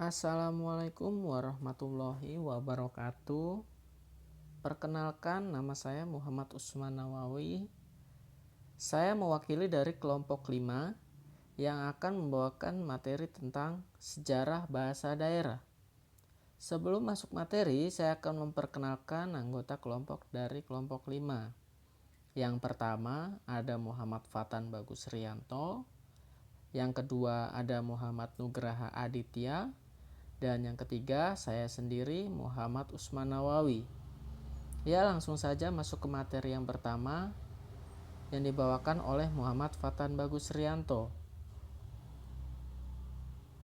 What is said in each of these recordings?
Assalamualaikum warahmatullahi wabarakatuh. Perkenalkan, nama saya Muhammad Usman Nawawi. Saya mewakili dari kelompok 5 yang akan membawakan materi tentang sejarah bahasa daerah. Sebelum masuk materi, saya akan memperkenalkan anggota kelompok dari kelompok 5. Yang pertama ada Muhammad Fatan Bagus Rianto. Yang kedua ada Muhammad Nugraha Aditya. Dan yang ketiga, saya sendiri Muhammad Usman Nawawi. Ya, langsung saja masuk ke materi yang pertama yang dibawakan oleh Muhammad Fatan Bagus Rianto.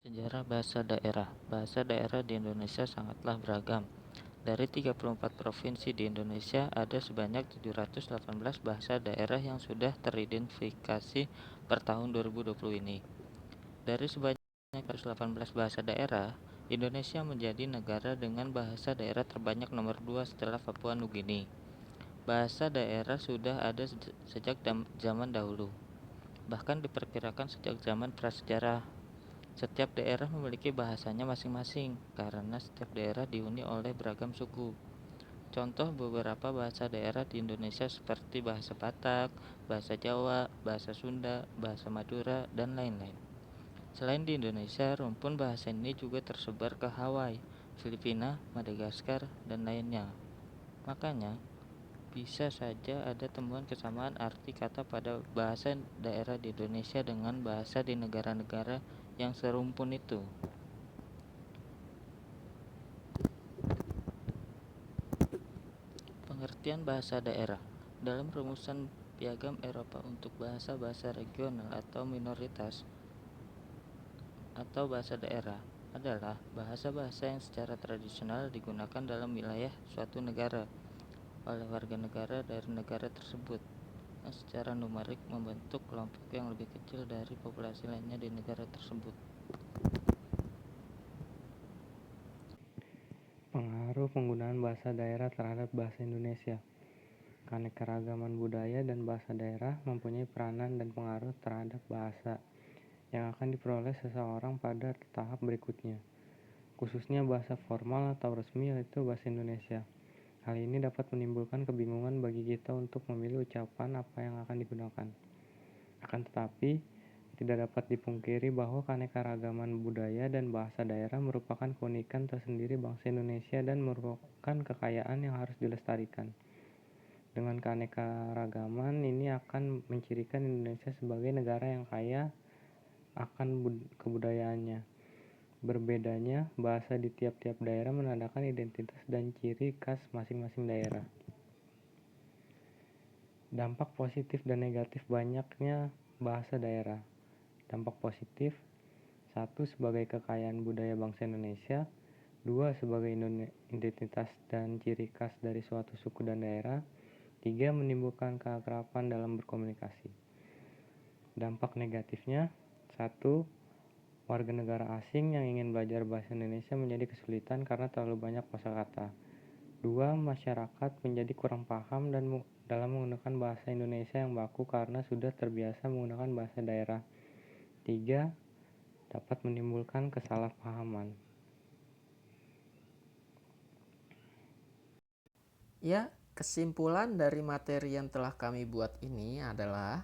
Sejarah bahasa daerah. Bahasa daerah di Indonesia sangatlah beragam. Dari 34 provinsi di Indonesia, ada sebanyak 718 bahasa daerah yang sudah teridentifikasi per tahun 2020 ini. Dari sebanyak 118 bahasa daerah, Indonesia menjadi negara dengan bahasa daerah terbanyak nomor 2 setelah Papua Nugini. Bahasa daerah sudah ada sejak zaman dahulu, bahkan diperkirakan sejak zaman prasejarah. Setiap daerah memiliki bahasanya masing-masing karena setiap daerah dihuni oleh beragam suku. Contoh beberapa bahasa daerah di Indonesia seperti bahasa Batak, bahasa Jawa, bahasa Sunda, bahasa Madura, dan lain-lain. Selain di Indonesia, rumpun bahasa ini juga tersebar ke Hawaii, Filipina, Madagaskar, dan lainnya. Makanya, bisa saja ada temuan kesamaan arti kata pada bahasa daerah di Indonesia dengan bahasa di negara-negara yang serumpun itu. Pengertian bahasa daerah. Dalam rumusan Piagam Eropa untuk bahasa-bahasa regional atau minoritas atau bahasa daerah adalah bahasa-bahasa yang secara tradisional digunakan dalam wilayah suatu negara oleh warga negara dari negara tersebut yang secara numerik membentuk kelompok yang lebih kecil dari populasi lainnya di negara tersebut. Pengaruh penggunaan bahasa daerah terhadap bahasa Indonesia. Keanekaragaman budaya dan bahasa daerah mempunyai peranan dan pengaruh terhadap bahasa yang akan diperoleh seseorang pada tahap berikutnya, khususnya bahasa formal atau resmi yaitu bahasa Indonesia. Hal ini dapat menimbulkan kebingungan bagi kita untuk memilih ucapan apa yang akan digunakan. Akan tetapi, tidak dapat dipungkiri bahwa keanekaragaman budaya dan bahasa daerah merupakan keunikan tersendiri bangsa Indonesia dan merupakan kekayaan yang harus dilestarikan. Dengan keanekaragaman ini akan mencirikan Indonesia sebagai negara yang kaya akan kebudayaannya. Berbedanya bahasa di tiap-tiap daerah menandakan identitas dan ciri khas masing-masing daerah. Dampak positif dan negatif banyaknya bahasa daerah. Dampak positif: 1. Sebagai kekayaan budaya bangsa Indonesia. 2. Sebagai identitas dan ciri khas dari suatu suku dan daerah. 3. Menimbulkan keakraban dalam berkomunikasi. Dampak negatifnya: 1. Warga negara asing yang ingin belajar bahasa Indonesia menjadi kesulitan karena terlalu banyak kosakata. 2. Masyarakat menjadi kurang paham dalam menggunakan bahasa Indonesia yang baku karena sudah terbiasa menggunakan bahasa daerah. 3. Dapat menimbulkan kesalahpahaman. Ya, kesimpulan dari materi yang telah kami buat ini adalah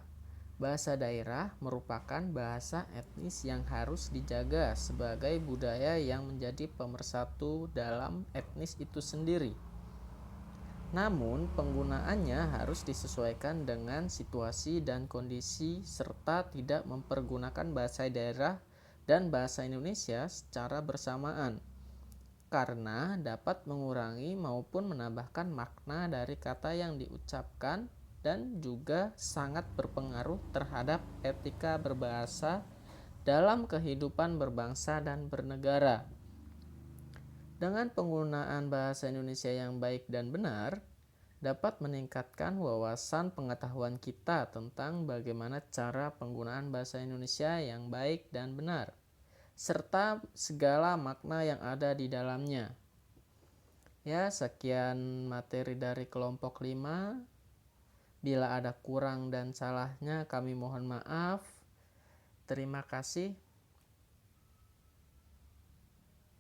bahasa daerah merupakan bahasa etnis yang harus dijaga sebagai budaya yang menjadi pemersatu dalam etnis itu sendiri. Namun, penggunaannya harus disesuaikan dengan situasi dan kondisi serta tidak mempergunakan bahasa daerah dan bahasa Indonesia secara bersamaan, karena dapat mengurangi maupun menambahkan makna dari kata yang diucapkan dan juga sangat berpengaruh terhadap etika berbahasa dalam kehidupan berbangsa dan bernegara. Dengan penggunaan bahasa Indonesia yang baik dan benar, dapat meningkatkan wawasan pengetahuan kita tentang bagaimana cara penggunaan bahasa Indonesia yang baik dan benar, serta segala makna yang ada di dalamnya. Ya, sekian materi dari kelompok 5. Bila ada kurang dan salahnya, kami mohon maaf. Terima kasih.